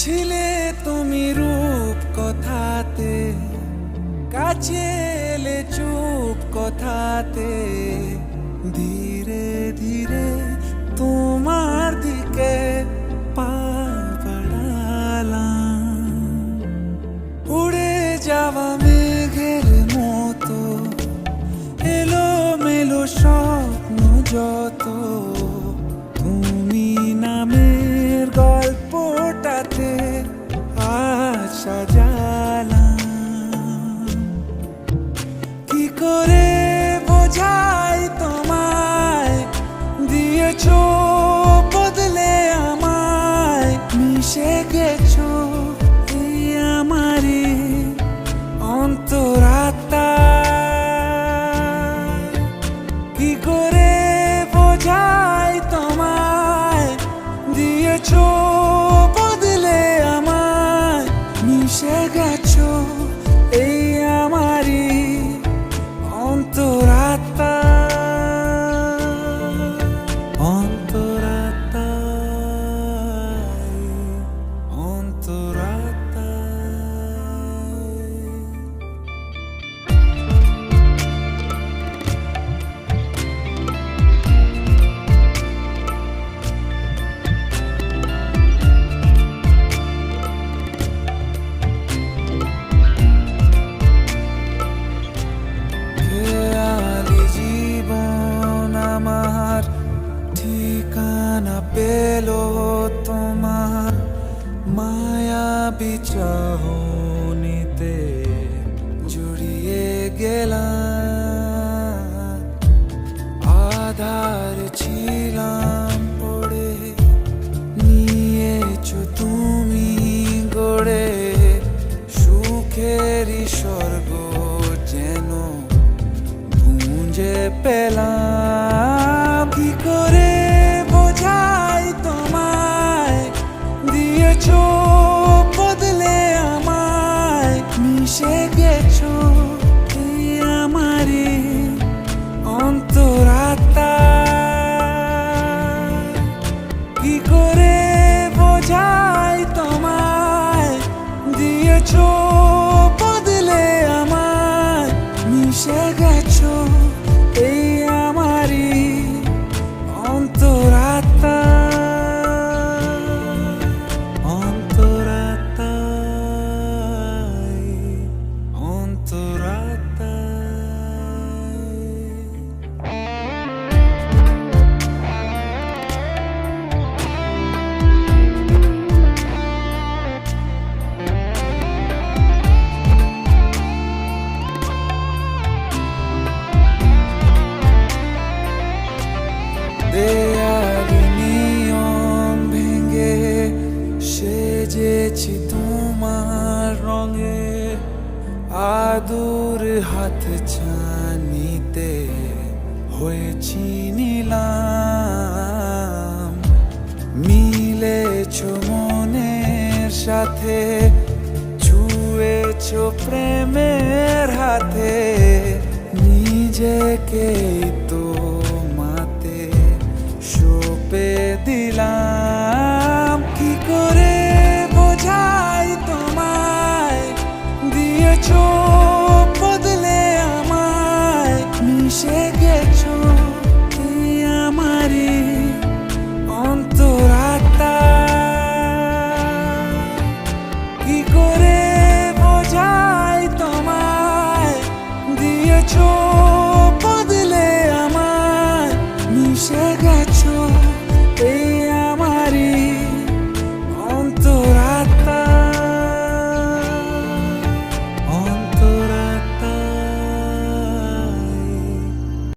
ছিলে তুমি রূপ কথাতে, কাছে এলে চুপ কথাতে, ধীরে ধীরে তোমার দিকে পা বাড়ালাম। উড়ে যাওয়া মেঘের মতো এলো মেলো স্বপ্ন যত, তুমি নামের গল্পটাতে আজ সাজালাম। কি করে বোঝাই তোমায়, দিয়েছো বদলে আমায়, মিশে গেছো এই আমারই অন্তরাত্মায়। কি করে বোঝাই তোমায়, দিয়েছো বদলে আমায়, মিশে গেছো এই আমারই অন্তরাত্মা। ঠিকানা পেলো তোমার মায়াবী চাহনিতে, জড়িয়ে গেলাম। আধার ছিলাম পড়ে, নিয়েছো তুমি গড়ে সুখেরই স্বর্গ যেন খুঁজে পেলাম। কি করে বোঝাই তোমায়, দিয়েছো বদলে আমায়, মিশে গেছো এই আমারই অন্তরাত্মায়। কি করে বোঝাই তোমায়, দিয়েছো বদলে আমায়, মিশে গেছো এই আমারই অন্তরাত্মা। দেয়ার নিয়ম ভেঙে সেজেছি তোমার রঙে, আদুর হাত ছানিতে হয়েছি নিলাম। মিলেছো মনের সাথে, ছুঁয়েছো প্রেমের হাতে, নিজেকে তো সঁপে দিলাম। কি করে বোঝাই তোমায়, দিয়েছো বদলে আমায়, মিশে গেছো এই আমারই অন্তরাত্মায়। কি করে বোঝাই তোমায়, দিয়েছো বদলে আমায়, মিশে গেছো